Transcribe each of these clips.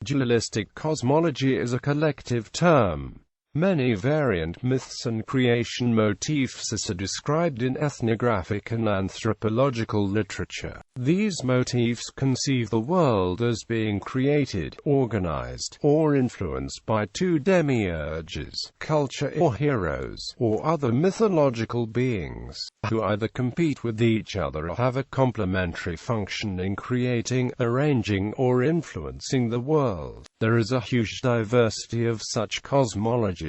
Dualistic cosmology is a collective term. Many variant myths and creation motifs are described in ethnographic and anthropological literature. These motifs conceive the world as being created, organized, or influenced by two demiurges, culture or heroes, or other mythological beings, who either compete with each other or have a complementary function in creating, arranging, or influencing the world. There is a huge diversity of such cosmologies.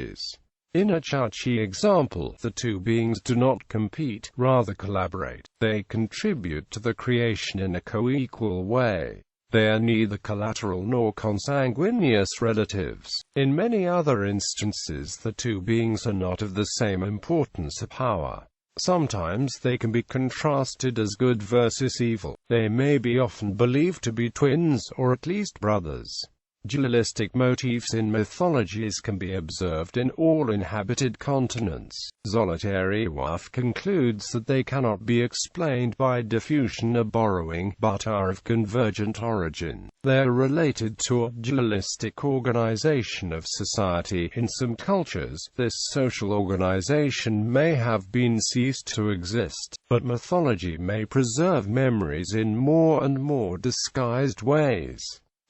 In a Chachi example, the two beings do not compete, rather collaborate. They contribute to the creation in a co-equal way. They are neither collateral nor consanguineous relatives. In many other instances, the two beings are not of the same importance or power. Sometimes they can be contrasted as good versus evil. They may be often believed to be twins, or at least brothers. Dualistic motifs in mythologies can be observed in all inhabited continents. Zolotaryov concludes that they cannot be explained by diffusion or borrowing, but are of convergent origin. They are related to a dualistic organization of society. In some cultures, this social organization may have been ceased to exist, but mythology may preserve memories in more and more disguised ways.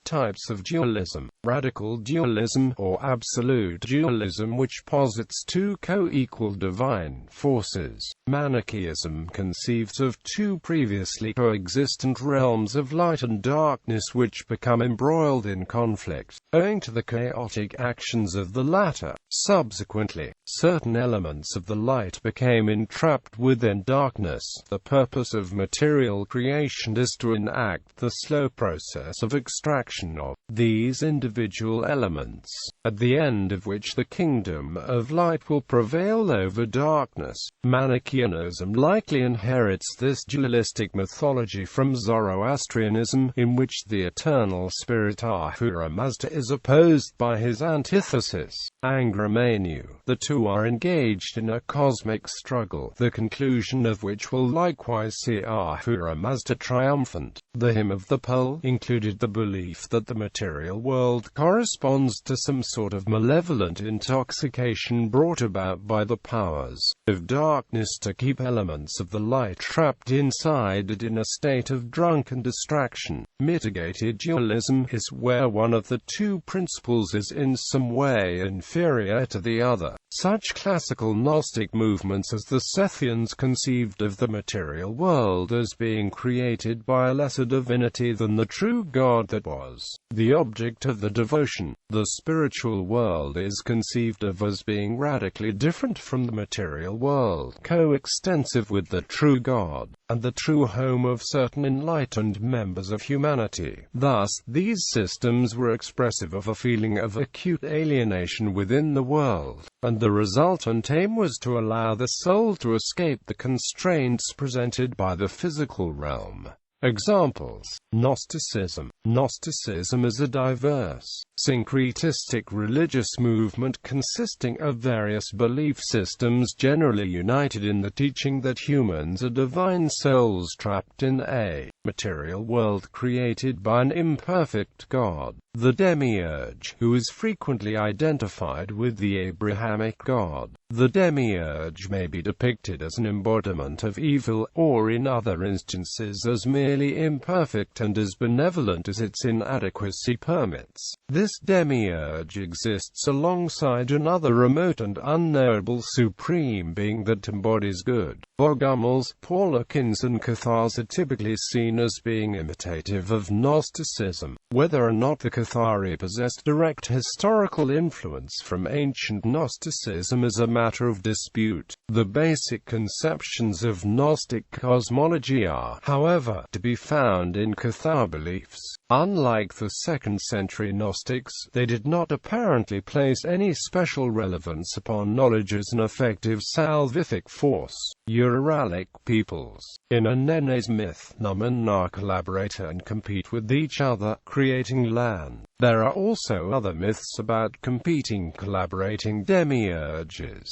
Types of dualism: radical dualism, or absolute dualism, which posits two co-equal divine forces. Manichaeism conceives of two previously coexistent realms of light and darkness which become embroiled in conflict, owing to the chaotic actions of the latter. Subsequently, certain elements of the light became entrapped within darkness. The purpose of material creation is to enact the slow process of extraction of these individual elements, at the end of which the kingdom of light will prevail over darkness. Manichaeism likely inherits this dualistic mythology from Zoroastrianism, in which the eternal spirit Ahura Mazda is opposed by his antithesis, Angra Mainyu. The two are engaged in a cosmic struggle, the conclusion of which will likewise see Ahura Mazda triumphant. The hymn of the pole included the belief that the material world corresponds to some sort of malevolent intoxication brought about by the powers of darkness to keep elements of the light trapped inside it in a state of drunken distraction. Mitigated dualism is where one of the two principles is in some way inferior to the other. Such classical Gnostic movements as the Sethians conceived of the material world as being created by a lesser divinity than the true God that was the object of the devotion. The spiritual world is conceived of as being radically different from the material world, coextensive with the true God, and the true home of certain enlightened members of humanity. Thus, these systems were expressive of a feeling of acute alienation within the world, and the resultant aim was to allow the soul to escape the constraints presented by the physical realm. Examples: Gnosticism. Gnosticism is a diverse, syncretistic religious movement consisting of various belief systems generally united in the teaching that humans are divine souls trapped in a material world created by an imperfect God, the Demiurge, who is frequently identified with the Abrahamic God. The Demiurge may be depicted as an embodiment of evil, or in other instances as merely imperfect and as benevolent as its inadequacy permits. This Demiurge exists alongside another remote and unknowable supreme being that embodies good. Bogomils, Paulakins and Cathars are typically seen as being imitative of Gnosticism. Whether or not the Cathari possessed direct historical influence from ancient Gnosticism is a matter of dispute. The basic conceptions of Gnostic cosmology are, however, to be found in Cathar beliefs. Unlike the 2nd-century Gnostics, they did not apparently place any special relevance upon knowledge as an effective salvific force. Uralic peoples, in a Nenes myth, Numen collaborate and compete with each other, creating land. There are also other myths about competing, collaborating demiurges.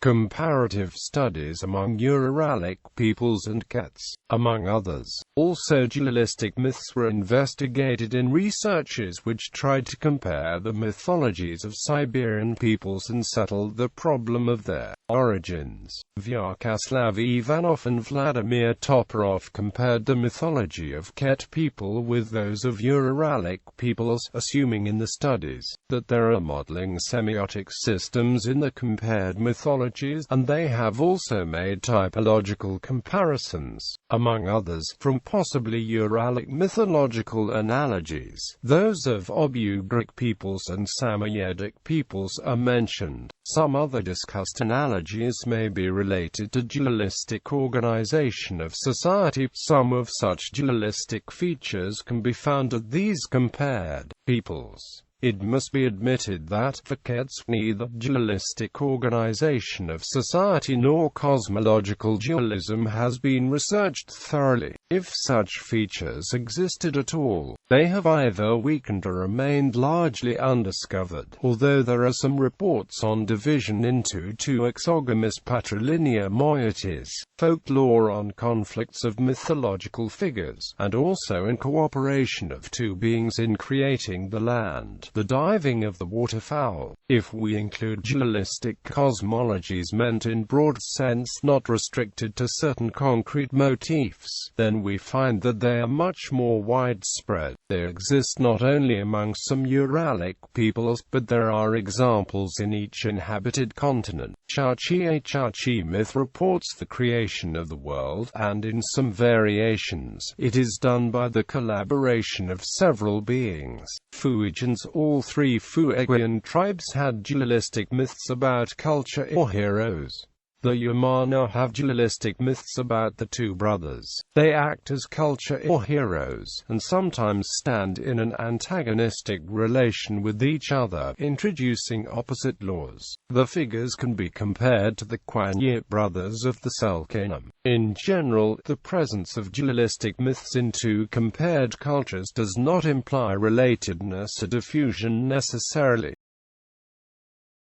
comparative studies among Uralic peoples and Kets, among others. Also, dualistic myths were investigated in researches which tried to compare the mythologies of Siberian peoples and settle the problem of their origins. Vyacheslav Ivanov and Vladimir Toporov compared the mythology of Ket people with those of Uralic peoples, assuming in the studies that there are modeling semiotic systems in the compared mythologies, and they have also made typological comparisons, among others, from possibly Uralic mythological analogies. Those of Obo-Ugric peoples and Samoyedic peoples are mentioned. Some other discussed analogies may be related to dualistic organization of society. Some of such dualistic features can be found at these compared peoples. It must be admitted that, for Kets, neither dualistic organization of society nor cosmological dualism has been researched thoroughly. If such features existed at all, they have either weakened or remained largely undiscovered, although there are some reports on division into two exogamous patrilinear moieties, folklore on conflicts of mythological figures, and also in cooperation of two beings in creating the land, the diving of the waterfowl. If we include dualistic cosmologies meant in broad sense, not restricted to certain concrete motifs, then we find that they are much more widespread. They exist not only among some Uralic peoples, but there are examples in each inhabited continent. Chachi myth reports the creation of the world, and in some variations, it is done by the collaboration of several beings. Fuegians. All three Fuegian tribes had dualistic myths about culture or heroes. The Yamana have dualistic myths about the two brothers. They act as culture or heroes, and sometimes stand in an antagonistic relation with each other, introducing opposite laws. The figures can be compared to the Quanyit brothers of the Selknam. In general, the presence of dualistic myths in two compared cultures does not imply relatedness or diffusion necessarily.